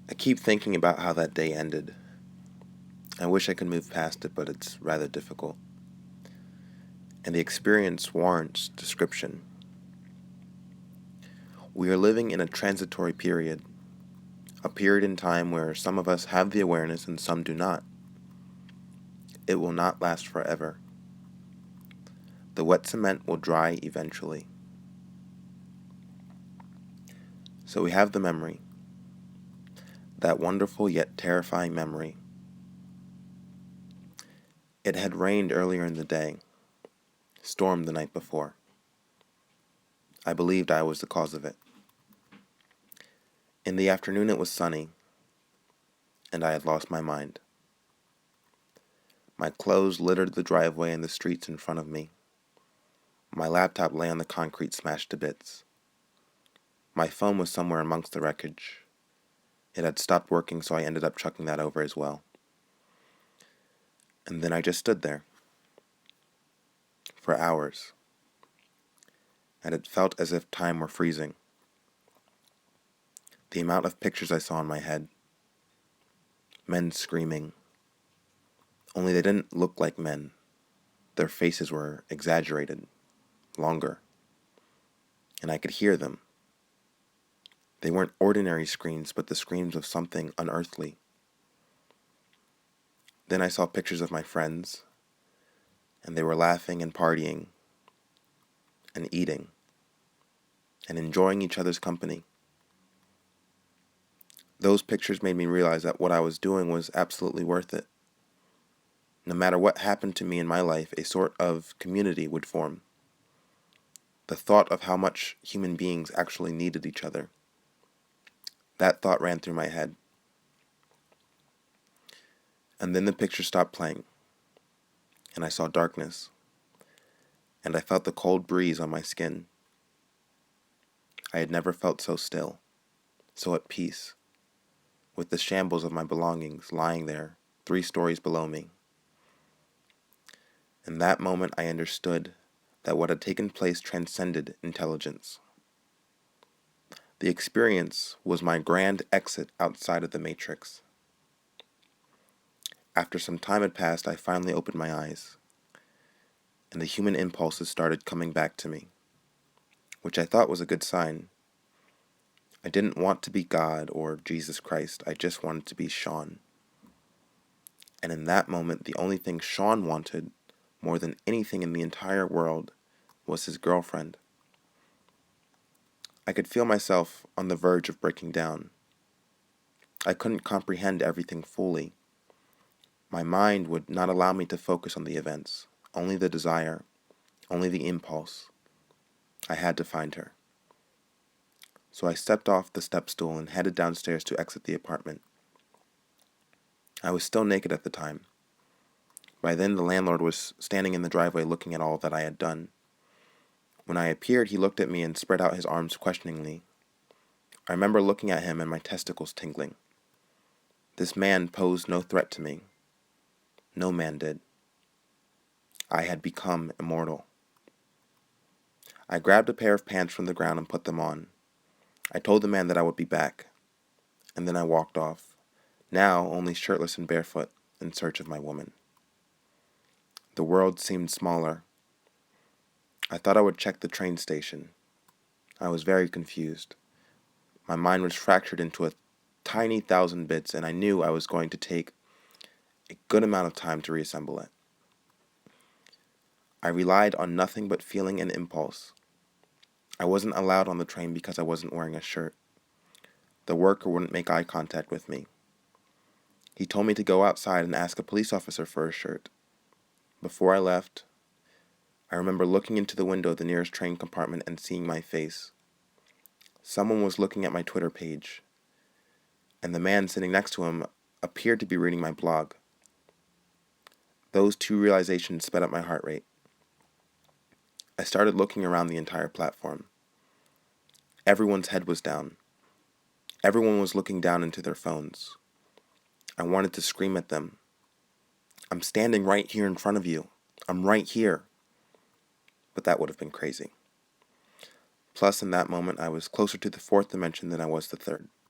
I keep thinking about how that day ended. I wish I could move past it, but it's rather difficult. And the experience warrants description. We are living in a transitory period, a period in time where some of us have the awareness and some do not. It will not last forever. The wet cement will dry eventually. So we have the memory, that wonderful yet terrifying memory. It had rained earlier in the day, stormed the night before. I believed I was the cause of it. In the afternoon it was sunny, and I had lost my mind. My clothes littered the driveway and the streets in front of me. My laptop lay on the concrete smashed to bits. My phone was somewhere amongst the wreckage. It had stopped working, so I ended up chucking that over as well. And then I just stood there for hours, and it felt as if time were freezing. The amount of pictures I saw in my head, men screaming, only they didn't look like men. Their faces were exaggerated, longer, and I could hear them. They weren't ordinary screams, but the screams of something unearthly. Then I saw pictures of my friends, and they were laughing and partying, and eating, and enjoying each other's company. Those pictures made me realize that what I was doing was absolutely worth it. No matter what happened to me in my life, a sort of community would form. The thought of how much human beings actually needed each other. That thought ran through my head. And then the picture stopped playing, and I saw darkness, and I felt the cold breeze on my skin. I had never felt so still, so at peace, with the shambles of my belongings lying there 3 stories below me. In that moment I understood that what had taken place transcended intelligence. The experience was my grand exit outside of the matrix. After some time had passed, I finally opened my eyes, and the human impulses started coming back to me, which I thought was a good sign. I didn't want to be God or Jesus Christ, I just wanted to be Sean. And in that moment, the only thing Sean wanted, more than anything in the entire world, was his girlfriend. I could feel myself on the verge of breaking down. I couldn't comprehend everything fully. My mind would not allow me to focus on the events, only the desire, only the impulse. I had to find her. So I stepped off the step stool and headed downstairs to exit the apartment. I was still naked at the time. By then the landlord was standing in the driveway looking at all that I had done. When I appeared, he looked at me and spread out his arms questioningly. I remember looking at him and my testicles tingling. This man posed no threat to me. No man did. I had become immortal. I grabbed a pair of pants from the ground and put them on. I told the man that I would be back, and then I walked off, now only shirtless and barefoot, in search of my woman. The world seemed smaller. I thought I would check the train station. I was very confused. My mind was fractured into a tiny 1,000 bits, and I knew I was going to take a good amount of time to reassemble it. I relied on nothing but feeling and impulse. I wasn't allowed on the train because I wasn't wearing a shirt. The worker wouldn't make eye contact with me. He told me to go outside and ask a police officer for a shirt. Before I left, I remember looking into the window of the nearest train compartment and seeing my face. Someone was looking at my Twitter page, and the man sitting next to him appeared to be reading my blog. Those 2 realizations sped up my heart rate. I started looking around the entire platform. Everyone's head was down. Everyone was looking down into their phones. I wanted to scream at them. I'm standing right here in front of you. I'm right here. But that would have been crazy. Plus, in that moment, I was closer to the 4th dimension than I was the 3rd.